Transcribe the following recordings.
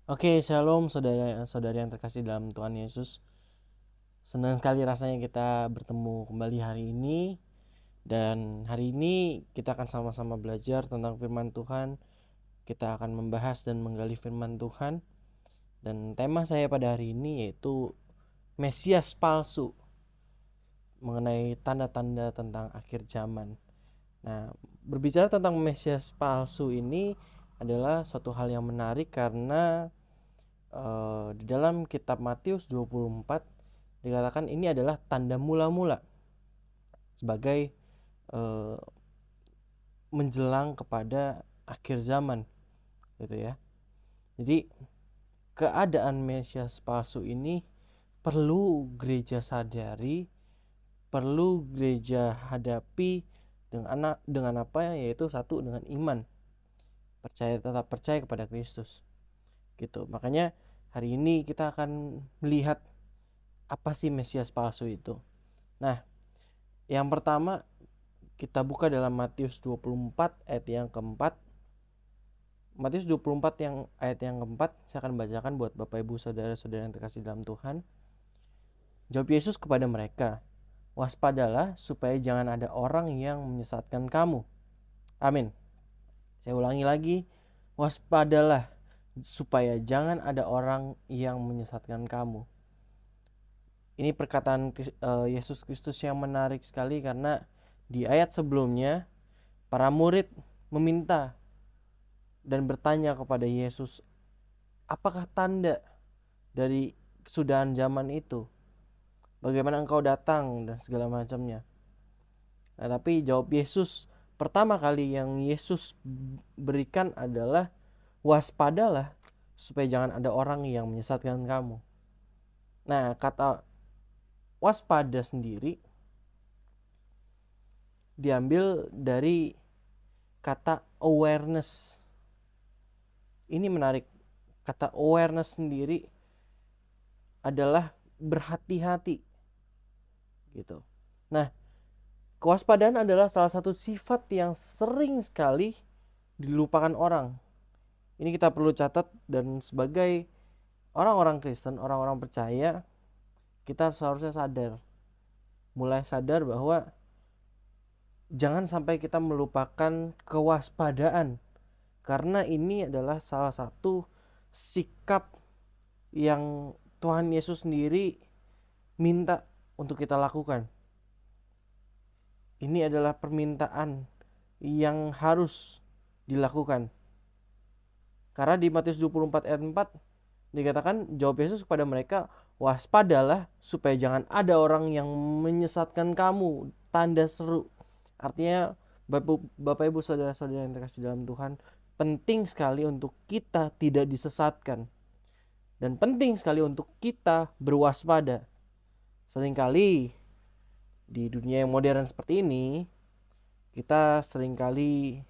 Oke, shalom saudara-saudari yang terkasih dalam Tuhan Yesus. Senang sekali rasanya kita bertemu kembali hari ini. Dan hari ini kita akan sama-sama belajar tentang firman Tuhan. Kita akan membahas dan menggali firman Tuhan. Dan tema saya pada hari ini yaitu Mesias palsu, mengenai tanda-tanda tentang akhir zaman. Nah, berbicara tentang Mesias palsu ini adalah suatu hal yang menarik karena di dalam kitab Matius 24 dikatakan ini adalah tanda mula-mula sebagai uh, menjelang kepada akhir zaman gitu ya. Jadi keadaan Mesias palsu ini perlu gereja sadari, perlu gereja hadapi dengan apa, yaitu satu, dengan iman, tetap percaya kepada Kristus gitu. Makanya hari ini kita akan melihat apa sih Mesias palsu itu. Nah, yang pertama kita buka dalam Matius 24 ayat yang keempat. Matius 24 ayat yang keempat saya akan bacakan buat Bapak Ibu saudara-saudara yang terkasih dalam Tuhan. Jawab Yesus kepada mereka, "Waspadalah supaya jangan ada orang yang menyesatkan kamu." Amin. Saya ulangi lagi, waspadalah supaya jangan ada orang yang menyesatkan kamu. Ini perkataan Yesus Kristus yang menarik sekali karena di ayat sebelumnya para murid meminta dan bertanya kepada Yesus, apakah tanda dari kesudahan zaman itu? Bagaimana engkau datang dan segala macamnya. Nah, tapi jawab Yesus pertama kali yang Yesus berikan adalah waspadalah supaya jangan ada orang yang menyesatkan kamu. Nah, kata waspada sendiri diambil dari kata awareness. Ini menarik. Kata awareness sendiri adalah berhati-hati gitu. Nah, kewaspadaan adalah salah satu sifat yang sering sekali dilupakan orang. Ini kita perlu catat, dan sebagai orang-orang Kristen, orang-orang percaya, kita seharusnya mulai sadar bahwa jangan sampai kita melupakan kewaspadaan, karena ini adalah salah satu sikap yang Tuhan Yesus sendiri minta untuk kita lakukan. Ini adalah permintaan yang harus dilakukan. Karena di Matius 24 ayat 4 dikatakan, jawab Yesus kepada mereka, waspadalah supaya jangan ada orang yang menyesatkan kamu. Tanda seru. Artinya Bapak Ibu saudara-saudara yang terkasih dalam Tuhan, penting sekali untuk kita tidak disesatkan. Dan penting sekali untuk kita berwaspada. Seringkali di dunia yang modern seperti ini, kita seringkali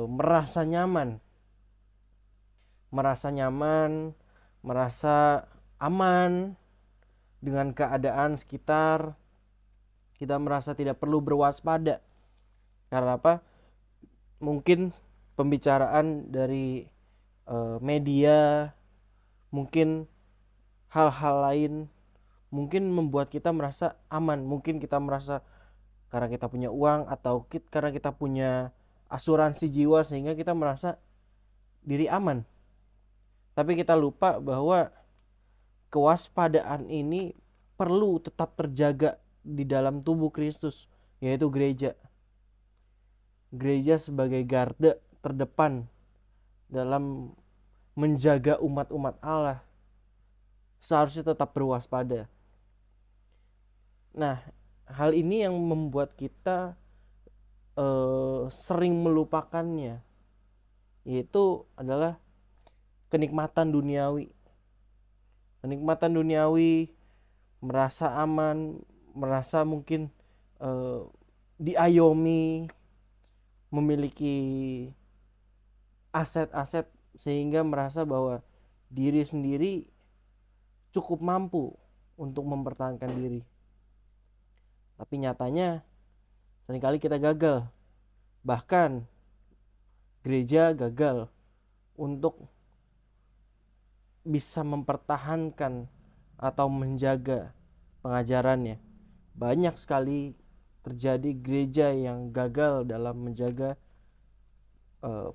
merasa nyaman, merasa aman dengan keadaan sekitar. Kita merasa tidak perlu berwaspada. Karena apa? Mungkin pembicaraan dari media, mungkin hal-hal lain, mungkin membuat kita merasa aman. Mungkin kita merasa karena kita punya uang, atau karena kita punya asuransi jiwa sehingga kita merasa diri aman. Tapi kita lupa bahwa kewaspadaan ini perlu tetap terjaga di dalam tubuh Kristus, yaitu gereja. Gereja sebagai garda terdepan dalam menjaga umat-umat Allah seharusnya tetap berwaspada. Nah, hal ini yang membuat kita sering melupakannya, yaitu adalah kenikmatan duniawi. Kenikmatan duniawi, merasa aman, merasa mungkin diayomi, memiliki aset-aset sehingga merasa bahwa diri sendiri cukup mampu untuk mempertahankan diri. Tapi nyatanya seringkali kita gagal. Bahkan gereja gagal untuk bisa mempertahankan atau menjaga pengajarannya. Banyak sekali terjadi gereja yang gagal dalam menjaga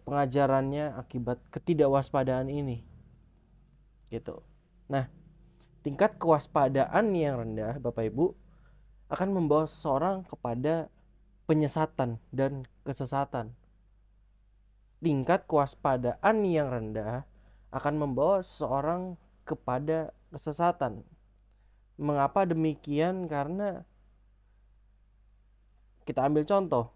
pengajarannya akibat ketidakwaspadaan ini, gitu. Nah, tingkat kewaspadaan yang rendah, Bapak Ibu, akan membawa seseorang kepada penyesatan dan kesesatan. Tingkat kewaspadaan yang rendah akan membawa seseorang kepada kesesatan. Mengapa demikian? Karena kita ambil contoh,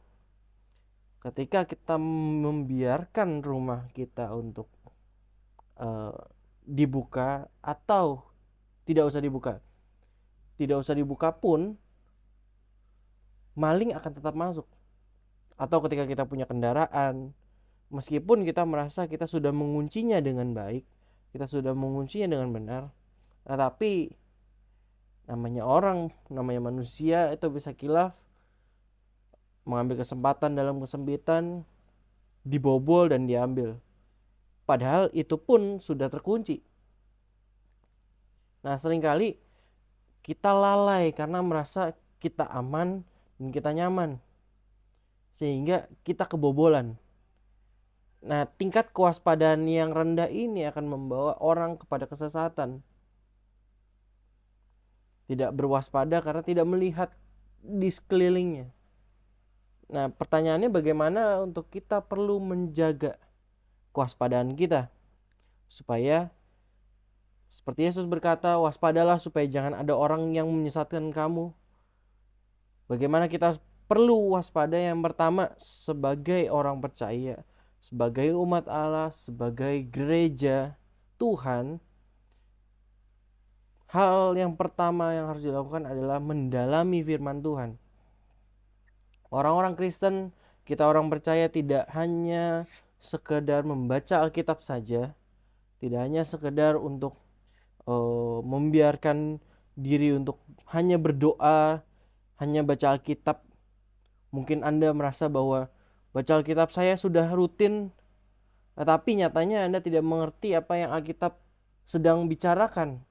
ketika kita membiarkan rumah kita untuk dibuka atau tidak usah dibuka pun maling akan tetap masuk. Atau ketika kita punya kendaraan, meskipun kita merasa kita sudah menguncinya dengan baik, kita sudah menguncinya dengan benar, tetapi namanya orang, namanya manusia, itu bisa kilaf, mengambil kesempatan dalam kesempitan, dibobol dan diambil. Padahal itu pun sudah terkunci. Nah, seringkali kita lalai karena merasa kita aman dan kita nyaman, sehingga kita kebobolan. Nah, tingkat kewaspadaan yang rendah ini akan membawa orang kepada kesesatan. Tidak berwaspada karena tidak melihat di sekelilingnya. Nah, pertanyaannya bagaimana untuk kita perlu menjaga kewaspadaan kita, supaya seperti Yesus berkata, waspadalah supaya jangan ada orang yang menyesatkan kamu. Bagaimana kita perlu waspada? Yang pertama, sebagai orang percaya, sebagai umat Allah, sebagai gereja Tuhan, hal yang pertama yang harus dilakukan adalah mendalami firman Tuhan. Orang-orang Kristen, kita orang percaya tidak hanya sekedar membaca Alkitab saja, tidak hanya sekedar untuk membiarkan diri untuk hanya berdoa, hanya baca Alkitab. Mungkin Anda merasa bahwa baca Alkitab saya sudah rutin, tetapi nyatanya Anda tidak mengerti apa yang Alkitab sedang bicarakan,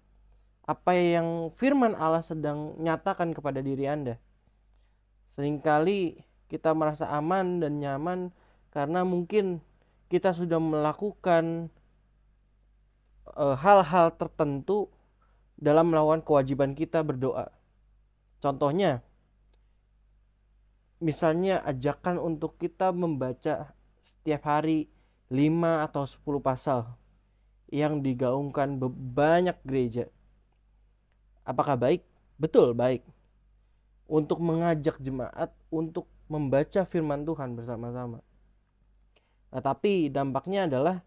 apa yang firman Allah sedang nyatakan kepada diri Anda. Seringkali kita merasa aman dan nyaman karena mungkin kita sudah melakukan hal-hal tertentu dalam melakukan kewajiban kita berdoa. Contohnya, misalnya ajakan untuk kita membaca setiap hari 5 atau 10 pasal yang digaungkan banyak gereja. Apakah baik? Betul, baik. Untuk mengajak jemaat untuk membaca firman Tuhan bersama-sama. Nah, tapi dampaknya adalah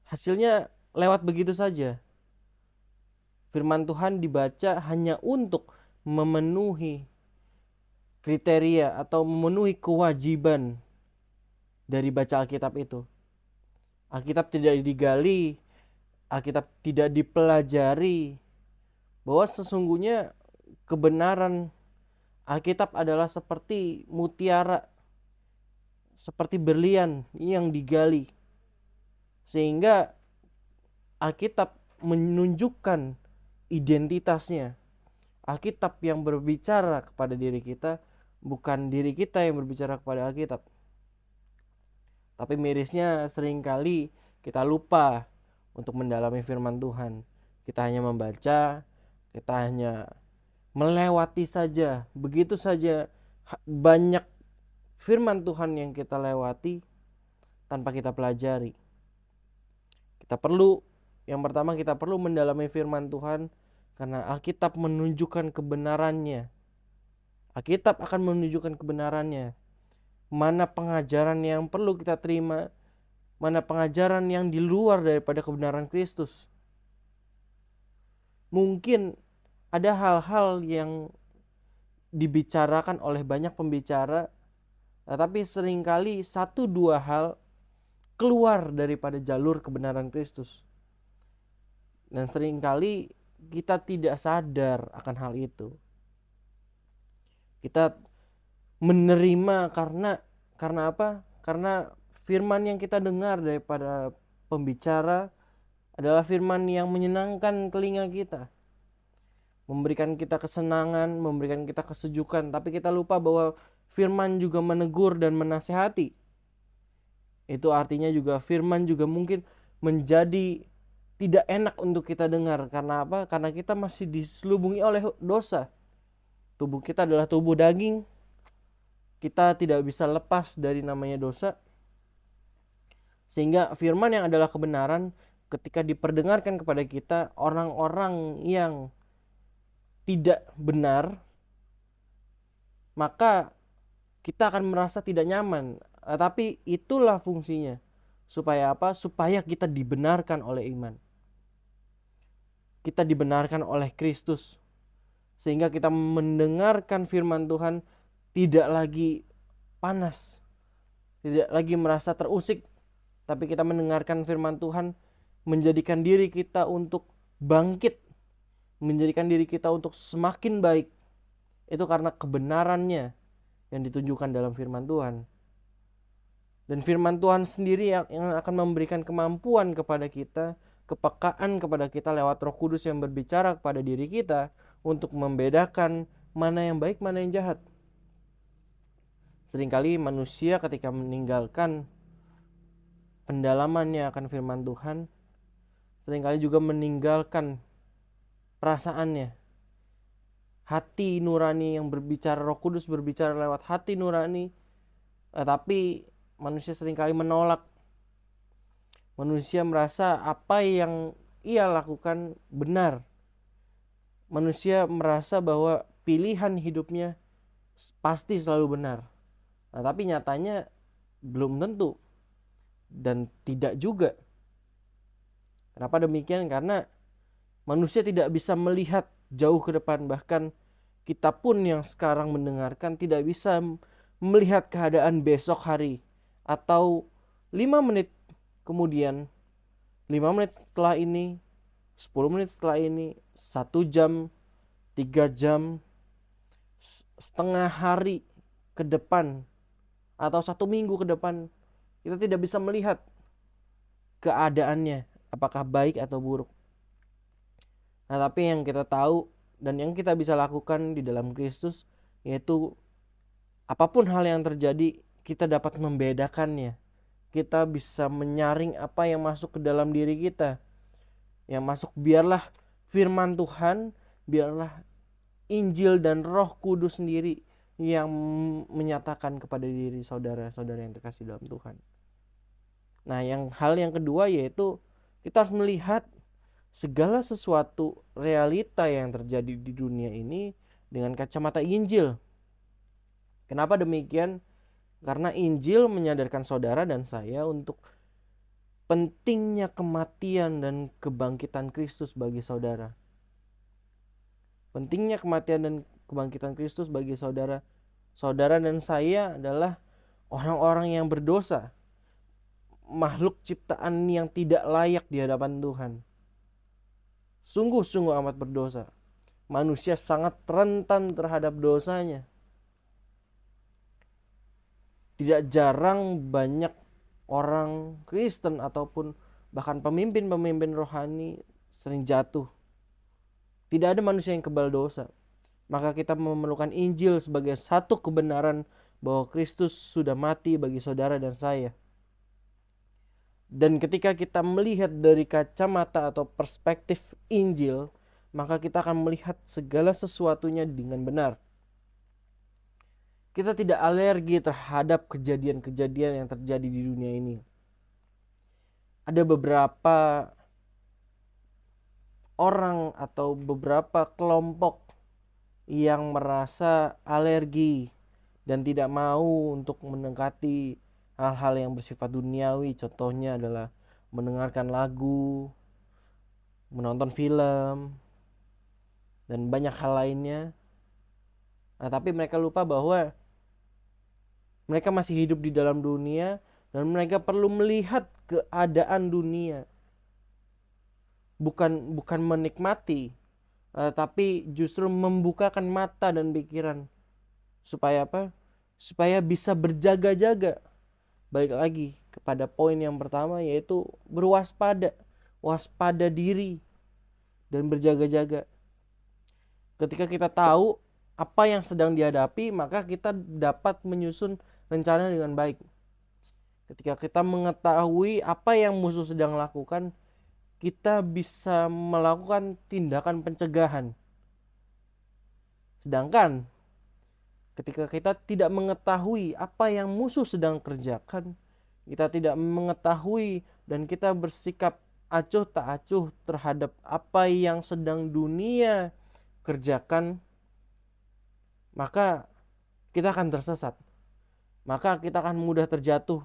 hasilnya lewat begitu saja. Firman Tuhan dibaca hanya untuk memenuhi kriteria atau memenuhi kewajiban dari baca Alkitab itu. Alkitab tidak digali, Alkitab tidak dipelajari, bahwa sesungguhnya kebenaran Alkitab adalah seperti mutiara, seperti berlian yang digali, sehingga Alkitab menunjukkan identitasnya. Alkitab yang berbicara kepada diri kita, bukan diri kita yang berbicara kepada Alkitab. Tapi mirisnya seringkali kita lupa untuk mendalami firman Tuhan. Kita hanya membaca, kita hanya melewati saja, begitu saja banyak firman Tuhan yang kita lewati tanpa kita pelajari. Yang pertama kita perlu mendalami firman Tuhan, karena Alkitab menunjukkan kebenarannya. Alkitab akan menunjukkan kebenarannya. Mana pengajaran yang perlu kita terima, mana pengajaran yang di luar daripada kebenaran Kristus. Mungkin ada hal-hal yang dibicarakan oleh banyak pembicara, tetapi seringkali 1-2 hal keluar daripada jalur kebenaran Kristus. Dan seringkali kita tidak sadar akan hal itu. Kita menerima karena apa? Karena firman yang kita dengar daripada pembicara adalah firman yang menyenangkan telinga kita, memberikan kita kesenangan, memberikan kita kesejukan, tapi kita lupa bahwa firman juga menegur dan menasehati. Itu artinya juga firman juga mungkin menjadi tidak enak untuk kita dengar. Karena apa? Karena kita masih diselubungi oleh dosa. Tubuh kita adalah tubuh daging. Kita tidak bisa lepas dari namanya dosa. Sehingga firman yang adalah kebenaran ketika diperdengarkan kepada kita, orang-orang yang tidak benar, maka kita akan merasa tidak nyaman. Tapi itulah fungsinya. Supaya apa? Supaya kita dibenarkan oleh iman. Kita dibenarkan oleh Kristus. Sehingga kita mendengarkan firman Tuhan tidak lagi panas. Tidak lagi merasa terusik. Tapi kita mendengarkan firman Tuhan menjadikan diri kita untuk bangkit. Menjadikan diri kita untuk semakin baik. Itu karena kebenarannya yang ditunjukkan dalam firman Tuhan. Dan firman Tuhan sendiri yang akan memberikan kemampuan kepada kita, kepekaan kepada kita lewat Roh Kudus yang berbicara kepada diri kita untuk membedakan mana yang baik, mana yang jahat. Seringkali manusia ketika meninggalkan pendalamannya akan firman Tuhan, seringkali juga meninggalkan perasaannya. Hati nurani yang berbicara, Roh Kudus berbicara lewat hati nurani, tapi manusia seringkali menolak. Manusia merasa apa yang ia lakukan benar. Manusia merasa bahwa pilihan hidupnya pasti selalu benar. Tapi nyatanya belum tentu. Dan tidak juga. Kenapa demikian? Karena manusia tidak bisa melihat jauh ke depan. Bahkan kita pun yang sekarang mendengarkan tidak bisa melihat keadaan besok hari. Atau 5 menit kemudian, 5 menit setelah ini, 10 menit setelah ini, 1 jam, 3 jam, setengah hari ke depan, atau 1 minggu ke depan. Kita tidak bisa melihat keadaannya, apakah baik atau buruk. Tapi yang kita tahu dan yang kita bisa lakukan di dalam Kristus, yaitu apapun hal yang terjadi, kita dapat membedakannya. Kita bisa menyaring apa yang masuk ke dalam diri kita. Yang masuk biarlah firman Tuhan, biarlah Injil dan Roh Kudus sendiri yang menyatakan kepada diri saudara-saudara yang terkasih dalam Tuhan. Nah, hal yang kedua yaitu kita harus melihat segala sesuatu realita yang terjadi di dunia ini dengan kacamata Injil. Kenapa demikian? Karena Injil menyadarkan saudara dan saya untuk pentingnya kematian dan kebangkitan Kristus bagi saudara. Pentingnya kematian dan kebangkitan Kristus bagi saudara. Saudara dan saya adalah orang-orang yang berdosa. Makhluk ciptaan yang tidak layak di hadapan Tuhan. Sungguh-sungguh amat berdosa. Manusia sangat rentan terhadap dosanya. Tidak jarang banyak orang Kristen ataupun bahkan pemimpin-pemimpin rohani sering jatuh. Tidak ada manusia yang kebal dosa. Maka kita memerlukan Injil sebagai satu kebenaran bahwa Kristus sudah mati bagi saudara dan saya. Dan ketika kita melihat dari kacamata atau perspektif Injil, maka kita akan melihat segala sesuatunya dengan benar. Kita tidak alergi terhadap kejadian-kejadian yang terjadi di dunia ini. Ada beberapa orang atau beberapa kelompok yang merasa alergi dan tidak mau untuk mendekati hal-hal yang bersifat duniawi. Contohnya adalah mendengarkan lagu, menonton film, dan banyak hal lainnya. Tapi mereka lupa bahwa mereka masih hidup di dalam dunia dan mereka perlu melihat keadaan dunia. Bukan menikmati, tapi justru membukakan mata dan pikiran. Supaya apa? Supaya bisa berjaga-jaga. Balik lagi kepada poin yang pertama, yaitu berwaspada. waspada diri dan berjaga-jaga. Ketika kita tahu apa yang sedang dihadapi, maka kita dapat menyusun rencana dengan baik. Ketika kita mengetahui apa yang musuh sedang lakukan, kita bisa melakukan tindakan pencegahan. Sedangkan ketika kita tidak mengetahui apa yang musuh sedang kerjakan, kita tidak mengetahui dan kita bersikap acuh tak acuh terhadap apa yang sedang dunia kerjakan, maka kita akan tersesat. Maka kita akan mudah terjatuh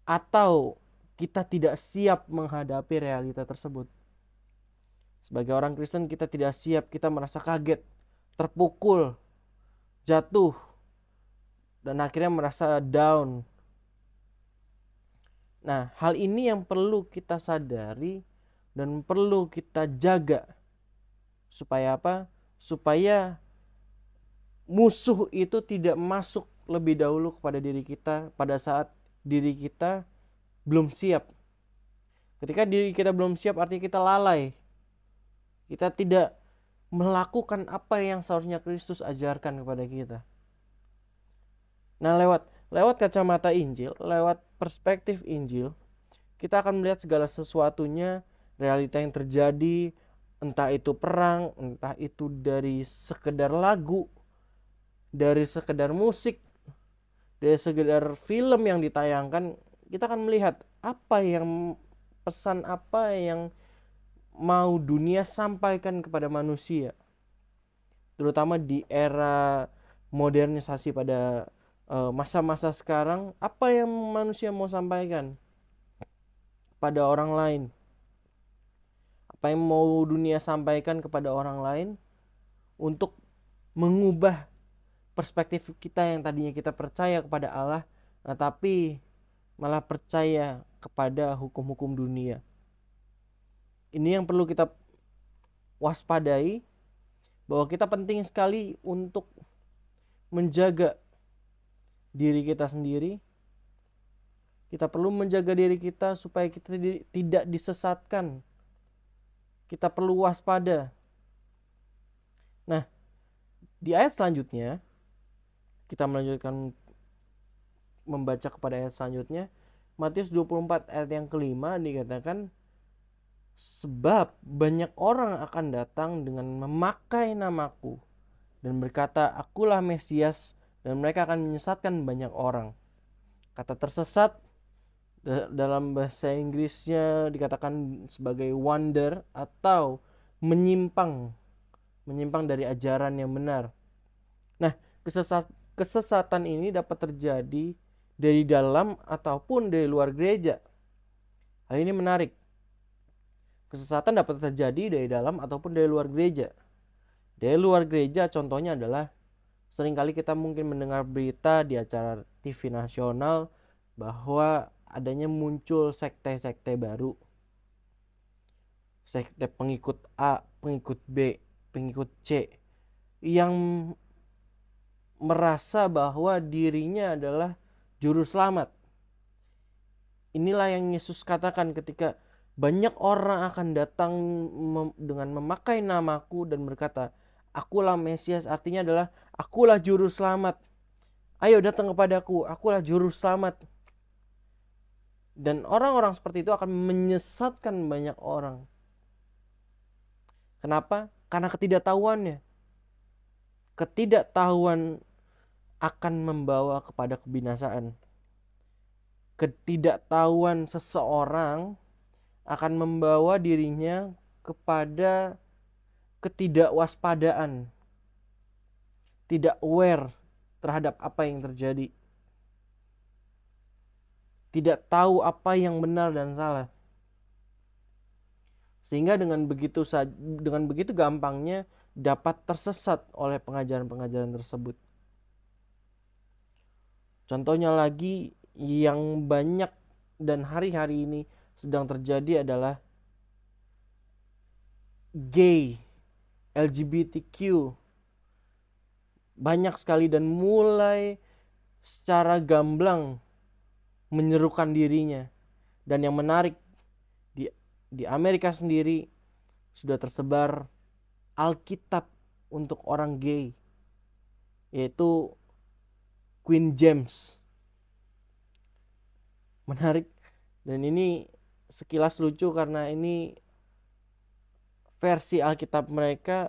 atau kita tidak siap menghadapi realita tersebut. Sebagai orang Kristen kita tidak siap, kita merasa kaget, terpukul, jatuh, dan akhirnya merasa down. Nah, hal ini yang perlu kita sadari dan perlu kita jaga. Supaya apa? Supaya musuh itu tidak masuk lebih dahulu kepada diri kita pada saat diri kita belum siap. Ketika diri kita belum siap artinya kita lalai. Kita tidak melakukan apa yang seharusnya Kristus ajarkan kepada kita. Nah, lewat kacamata Injil, lewat perspektif Injil, kita akan melihat segala sesuatunya, realita yang terjadi, entah itu perang, entah itu dari sekedar lagu, dari sekedar musik, dari sekedar film yang ditayangkan, kita akan melihat pesan apa yang mau dunia sampaikan kepada manusia, terutama di era modernisasi pada masa-masa sekarang. Apa yang manusia mau sampaikan pada orang lain, apa yang mau dunia sampaikan kepada orang lain untuk mengubah perspektif kita yang tadinya kita percaya kepada Allah, tetapi malah percaya kepada hukum-hukum dunia. Ini yang perlu kita waspadai, bahwa kita penting sekali untuk menjaga diri kita sendiri. Kita perlu menjaga diri kita supaya kita tidak disesatkan. Kita perlu waspada. Nah, di ayat selanjutnya, kita melanjutkan membaca kepada ayat selanjutnya. Matius 24 ayat yang kelima dikatakan, sebab banyak orang akan datang dengan memakai namaku dan berkata, akulah Mesias, dan mereka akan menyesatkan banyak orang. Kata tersesat dalam bahasa Inggrisnya dikatakan sebagai wander atau menyimpang dari ajaran yang benar. Nah, kesesatan ini dapat terjadi dari dalam ataupun dari luar gereja. Hal ini menarik. Kesesatan dapat terjadi dari dalam ataupun dari luar gereja. Dari luar gereja contohnya adalah seringkali kita mungkin mendengar berita di acara TV nasional bahwa adanya muncul sekte-sekte baru. Sekte pengikut A, pengikut B, pengikut C yang merasa bahwa dirinya adalah juru selamat. Inilah yang Yesus katakan ketika banyak orang akan datang dengan memakai namaku dan berkata, akulah Mesias, artinya adalah akulah juru selamat. Ayo datang kepadaku, akulah juru selamat. Dan orang-orang seperti itu akan menyesatkan banyak orang. Kenapa? Karena ketidaktahuannya. Ketidaktahuan akan membawa kepada kebinasaan. Ketidaktahuan seseorang akan membawa dirinya kepada ketidakwaspadaan, tidak aware terhadap apa yang terjadi, tidak tahu apa yang benar dan salah, sehingga dengan begitu gampangnya dapat tersesat oleh pengajaran-pengajaran tersebut. Contohnya lagi yang banyak dan hari-hari ini sedang terjadi adalah gay, LGBTQ. Banyak sekali dan mulai secara gamblang menyerukan dirinya. Dan yang menarik, di di Amerika sendiri sudah tersebar Alkitab untuk orang gay, yaitu Queen James. Menarik, dan ini sekilas lucu karena ini versi Alkitab mereka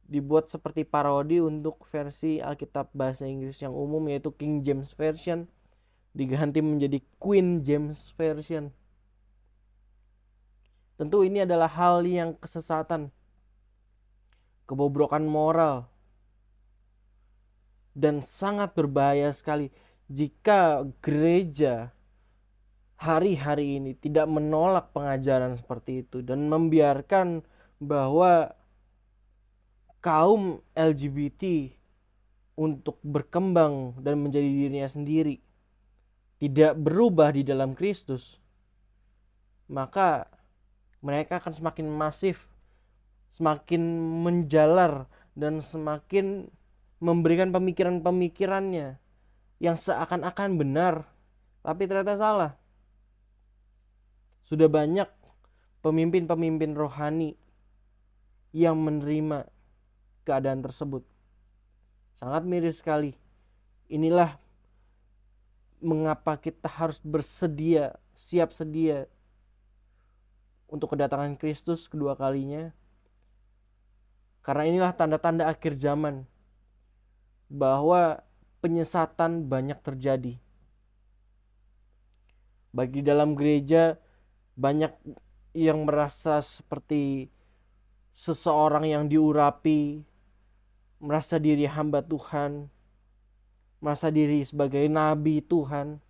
dibuat seperti parodi untuk versi Alkitab bahasa Inggris yang umum, yaitu King James Version, diganti menjadi Queen James Version. Tentu ini adalah hal yang kesesatan, kebobrokan moral, dan sangat berbahaya sekali jika gereja hari-hari ini tidak menolak pengajaran seperti itu dan membiarkan bahwa kaum LGBT untuk berkembang dan menjadi dirinya sendiri, tidak berubah di dalam Kristus, maka mereka akan semakin masif, semakin menjalar, dan semakin memberikan pemikiran-pemikirannya yang seakan-akan benar, tapi ternyata salah. Sudah banyak pemimpin-pemimpin rohani yang menerima keadaan tersebut. Sangat miris sekali. Inilah mengapa kita harus bersedia, siap sedia untuk kedatangan Kristus kedua kalinya. Karena inilah tanda-tanda akhir zaman, bahwa penyesatan banyak terjadi. Baik di dalam gereja, banyak yang merasa seperti seseorang yang diurapi, merasa diri hamba Tuhan, merasa diri sebagai nabi Tuhan,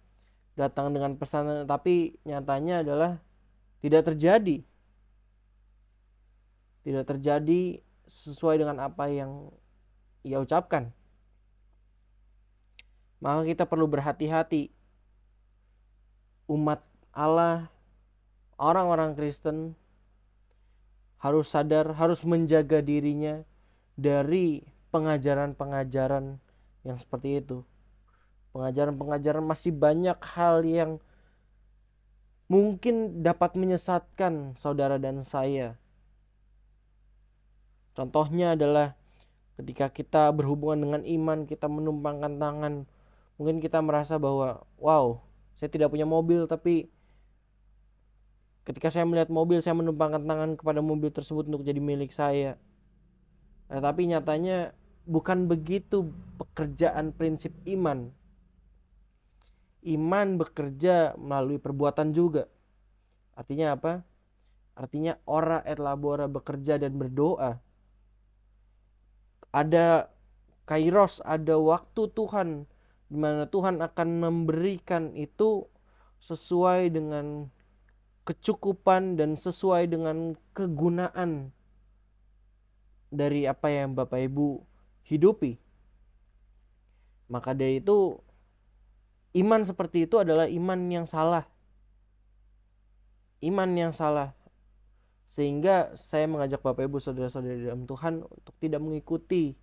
datang dengan pesan, tapi nyatanya adalah tidak terjadi. Tidak terjadi sesuai dengan apa yang ia ucapkan. Maka kita perlu berhati-hati. Umat Allah, orang-orang Kristen harus sadar, harus menjaga dirinya dari pengajaran-pengajaran yang seperti itu. Pengajaran-pengajaran masih banyak hal yang mungkin dapat menyesatkan saudara dan saya. Contohnya adalah ketika kita berhubungan dengan iman, kita menumpangkan tangan. Mungkin kita merasa bahwa, wow, saya tidak punya mobil, tapi ketika saya melihat mobil, saya menumpangkan tangan kepada mobil tersebut untuk jadi milik saya. Tapi nyatanya bukan begitu pekerjaan prinsip iman. Iman bekerja melalui perbuatan juga. Artinya apa? Artinya ora et labora, bekerja dan berdoa. Ada kairos, ada waktu Tuhan, di mana Tuhan akan memberikan itu sesuai dengan kecukupan dan sesuai dengan kegunaan dari apa yang Bapak Ibu hidupi. Maka dari itu, iman seperti itu adalah iman yang salah. Iman yang salah. Sehingga saya mengajak Bapak Ibu saudara-saudari dalam Tuhan untuk tidak mengikuti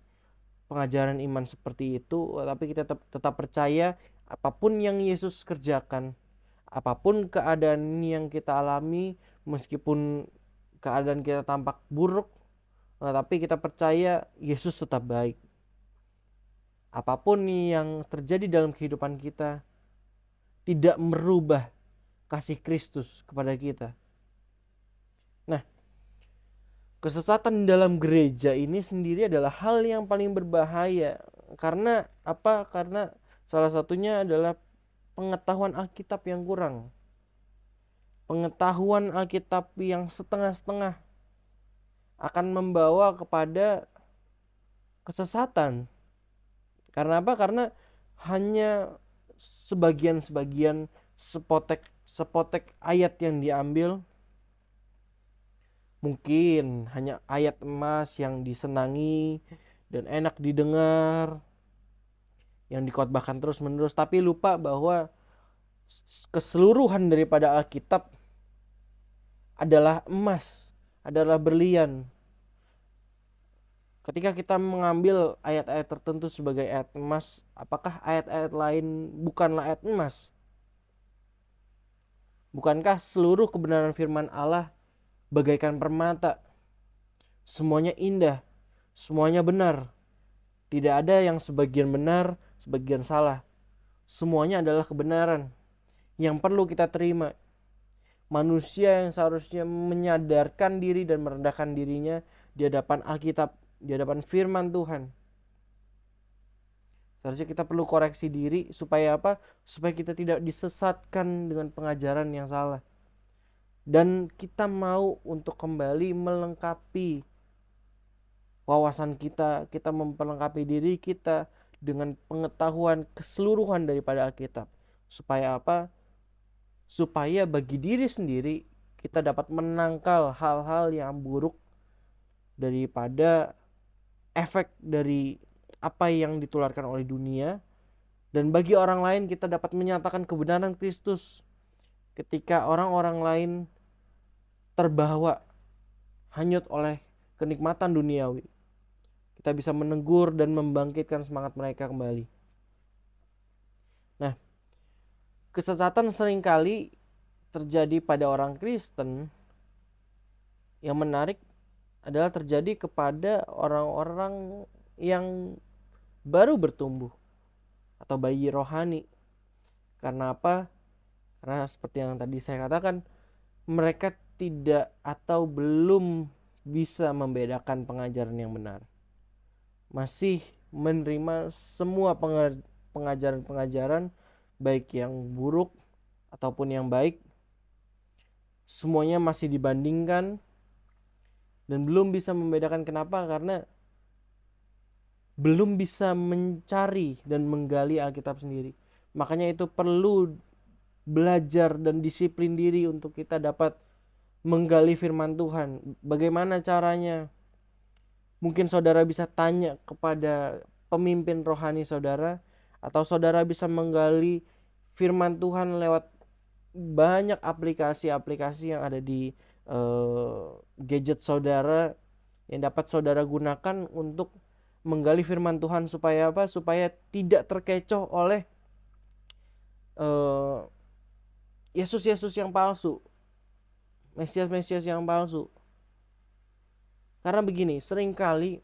pengajaran iman seperti itu, tapi kita tetap percaya apapun yang Yesus kerjakan, apapun keadaan yang kita alami, meskipun keadaan kita tampak buruk, tapi kita percaya Yesus tetap baik. Apapun yang terjadi dalam kehidupan kita tidak merubah kasih Kristus kepada kita. Nah, kesesatan dalam gereja ini sendiri adalah hal yang paling berbahaya. Karena apa? Karena salah satunya adalah pengetahuan Alkitab yang kurang. Pengetahuan Alkitab yang setengah-setengah akan membawa kepada kesesatan. Karena apa? Karena hanya sebagian-sebagian sepotek ayat yang diambil. Mungkin hanya ayat emas yang disenangi dan enak didengar, yang dikhotbahkan terus-menerus, tapi lupa bahwa keseluruhan daripada Alkitab adalah emas, adalah berlian. Ketika kita mengambil ayat-ayat tertentu sebagai ayat emas, apakah ayat-ayat lain bukanlah ayat emas? Bukankah seluruh kebenaran firman Allah bagaikan permata. Semuanya indah, semuanya benar. Tidak ada yang sebagian benar, sebagian salah. Semuanya adalah kebenaran yang perlu kita terima. Manusia yang seharusnya menyadarkan diri dan merendahkan dirinya di hadapan Alkitab, di hadapan firman Tuhan. Seharusnya kita perlu koreksi diri supaya apa? Supaya kita tidak disesatkan dengan pengajaran yang salah. Dan kita mau untuk kembali melengkapi wawasan kita, kita memperlengkapi diri kita dengan pengetahuan keseluruhan daripada Alkitab. Supaya apa? Supaya bagi diri sendiri kita dapat menangkal hal-hal yang buruk daripada efek dari apa yang ditularkan oleh dunia, dan bagi orang lain kita dapat menyatakan kebenaran Kristus ketika orang-orang lain terbawa hanyut oleh kenikmatan duniawi. Kita bisa menegur dan membangkitkan semangat mereka kembali. Nah, kesesatan seringkali terjadi pada orang Kristen. Yang menarik adalah terjadi kepada orang-orang yang baru bertumbuh atau bayi rohani. Karena apa? Karena seperti yang tadi saya katakan, mereka tidak atau belum bisa membedakan pengajaran yang benar. Masih menerima semua pengajaran-pengajaran baik yang buruk ataupun yang baik. Semuanya masih dibandingkan dan belum bisa membedakan. Kenapa? Karena belum bisa mencari dan menggali Alkitab sendiri. Makanya itu perlu belajar dan disiplin diri untuk kita dapat menggali firman Tuhan. Bagaimana caranya? Mungkin saudara bisa tanya kepada pemimpin rohani saudara, atau saudara bisa menggali firman Tuhan lewat banyak aplikasi-aplikasi yang ada di gadget saudara yang dapat saudara gunakan untuk menggali firman Tuhan. Supaya apa? Supaya tidak terkecoh oleh Yesus-Yesus yang palsu, Mesias-Mesias yang palsu. Karena begini, seringkali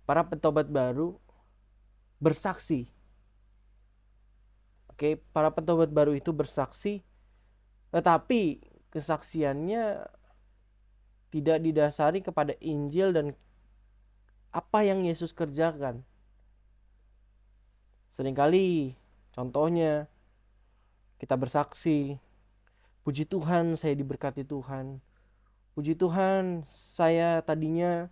para petobat baru bersaksi. Para petobat baru itu bersaksi, tetapi kesaksiannya tidak didasari kepada Injil dan apa yang Yesus kerjakan. Seringkali contohnya kita bersaksi, puji Tuhan saya diberkati Tuhan. Puji Tuhan saya tadinya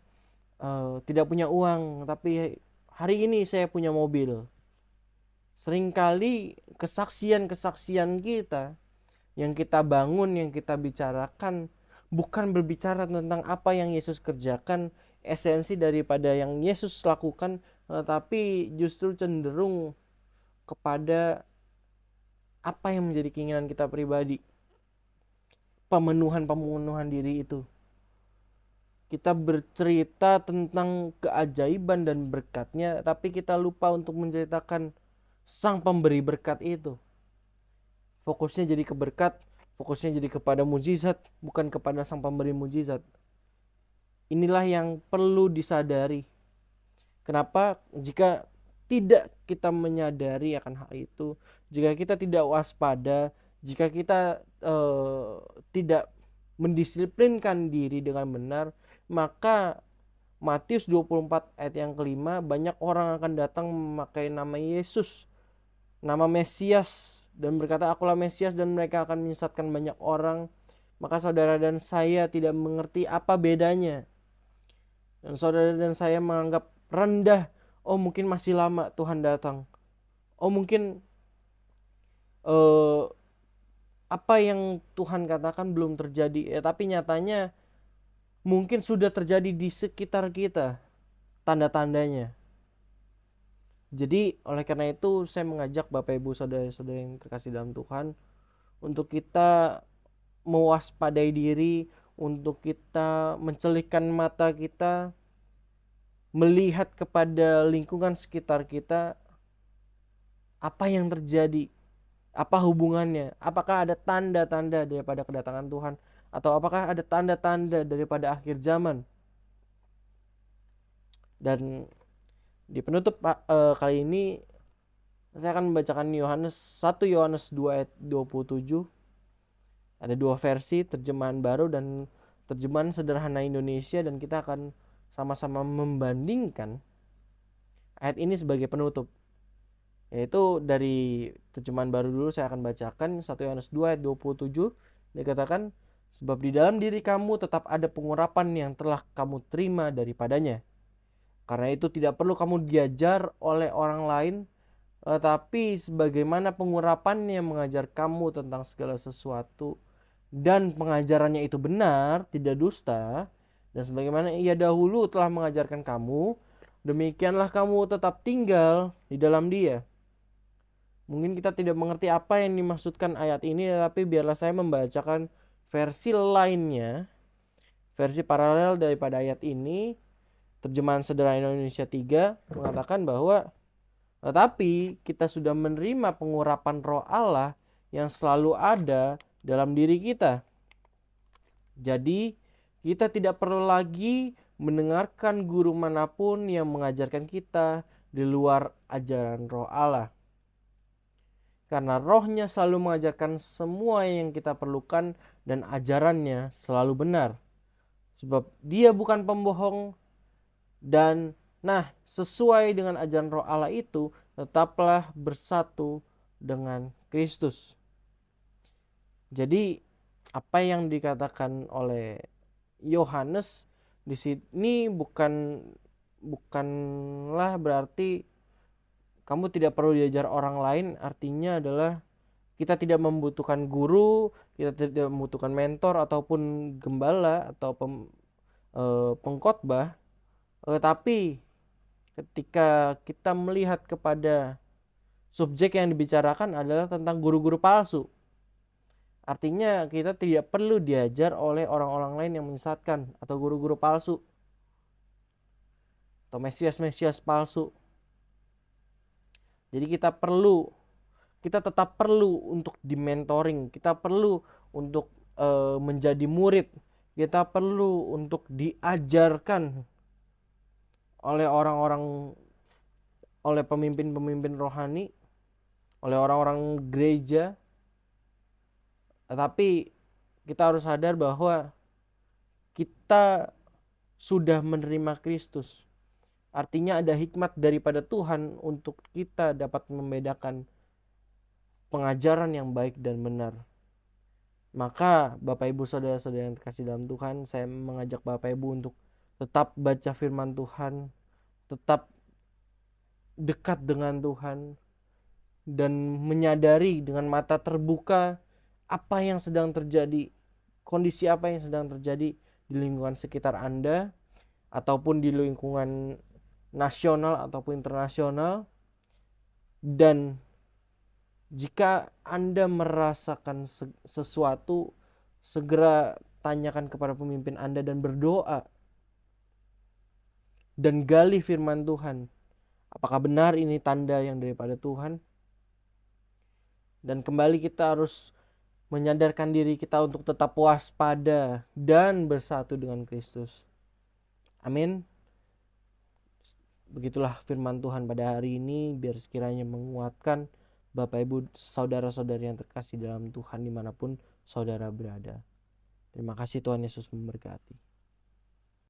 tidak punya uang, tapi hari ini saya punya mobil. Seringkali kesaksian-kesaksian kita yang kita bangun, yang kita bicarakan, bukan berbicara tentang apa yang Yesus kerjakan, esensi daripada yang Yesus lakukan, tapi justru cenderung kepada apa yang menjadi keinginan kita pribadi. Pemenuhan diri itu. Kita bercerita tentang keajaiban dan berkatnya, tapi kita lupa untuk menceritakan sang pemberi berkat itu. Fokusnya jadi ke berkat, fokusnya jadi kepada mujizat, bukan kepada sang pemberi mujizat. Inilah yang perlu disadari. Kenapa? Jika tidak kita menyadari akan hal itu, jika kita tidak waspada, jika kita tidak mendisiplinkan diri dengan benar, maka Matius 24 ayat yang kelima, banyak orang akan datang memakai nama Yesus, nama Mesias, dan berkata akulah Mesias, dan mereka akan menyesatkan banyak orang. Maka saudara dan saya tidak mengerti apa bedanya, dan saudara dan saya menganggap rendah. Oh mungkin masih lama Tuhan datang. Oh mungkin apa yang Tuhan katakan belum terjadi. Tapi nyatanya mungkin sudah terjadi di sekitar kita tanda-tandanya. Jadi oleh karena itu saya mengajak Bapak Ibu saudara-saudara yang terkasih dalam Tuhan, untuk kita mewaspadai diri, untuk kita mencelikkan mata kita, melihat kepada lingkungan sekitar kita, apa yang terjadi, apa hubungannya, apakah ada tanda-tanda daripada kedatangan Tuhan, atau apakah ada tanda-tanda daripada akhir zaman? Dan di penutup kali ini saya akan membacakan 1 Yohanes 2 ayat 27. Ada dua versi, terjemahan baru dan terjemahan sederhana Indonesia, dan kita akan sama-sama membandingkan ayat ini sebagai penutup. Yaitu dari terjemahan baru dulu saya akan bacakan 1 Yohanes 2 ayat 27. Dikatakan, sebab di dalam diri kamu tetap ada pengurapan yang telah kamu terima daripadanya. Karena itu tidak perlu kamu diajar oleh orang lain, tetapi sebagaimana pengurapannya mengajar kamu tentang segala sesuatu, dan pengajarannya itu benar, tidak dusta, dan sebagaimana ia dahulu telah mengajarkan kamu, demikianlah kamu tetap tinggal di dalam dia. Mungkin kita tidak mengerti apa yang dimaksudkan ayat ini, tetapi biarlah saya membacakan versi lainnya, versi paralel daripada ayat ini. Terjemahan sederhana Indonesia 3 mengatakan bahwa tetapi kita sudah menerima pengurapan Roh Allah yang selalu ada dalam diri kita. Jadi kita tidak perlu lagi mendengarkan guru manapun yang mengajarkan kita di luar ajaran Roh Allah. Karena Rohnya selalu mengajarkan semua yang kita perlukan dan ajarannya selalu benar. Sebab dia bukan pembohong. Dan sesuai dengan ajaran Roh Allah itu, tetaplah bersatu dengan Kristus. Jadi apa yang dikatakan oleh Yohanes di sini bukanlah berarti kamu tidak perlu diajar orang lain. Artinya adalah kita tidak membutuhkan guru, kita tidak membutuhkan mentor ataupun gembala atau pengkhotbah. Tapi ketika kita melihat kepada subjek yang dibicarakan adalah tentang guru-guru palsu, artinya kita tidak perlu diajar oleh orang-orang lain yang menyesatkan atau guru-guru palsu atau mesias-mesias palsu. Jadi kita tetap perlu untuk dimentoring, kita perlu untuk menjadi murid, kita perlu untuk diajarkan oleh pemimpin-pemimpin rohani, oleh orang-orang gereja. Tetapi kita harus sadar bahwa kita sudah menerima Kristus. Artinya ada hikmat daripada Tuhan untuk kita dapat membedakan pengajaran yang baik dan benar. Maka Bapak Ibu saudara-saudara yang terkasih dalam Tuhan, saya mengajak Bapak Ibu untuk tetap baca firman Tuhan, tetap dekat dengan Tuhan, dan menyadari dengan mata terbuka apa yang sedang terjadi, kondisi apa yang sedang terjadi di lingkungan sekitar Anda, ataupun di lingkungan nasional ataupun internasional. Dan jika Anda merasakan sesuatu, segera tanyakan kepada pemimpin Anda dan berdoa dan gali firman Tuhan. Apakah benar ini tanda yang daripada Tuhan? Dan kembali kita harus menyadarkan diri kita untuk tetap waspada dan bersatu dengan Kristus. Amin. Begitulah firman Tuhan pada hari ini, biar sekiranya menguatkan Bapak Ibu saudara-saudari yang terkasih dalam Tuhan dimanapun saudara berada. Terima kasih, Tuhan Yesus memberkati.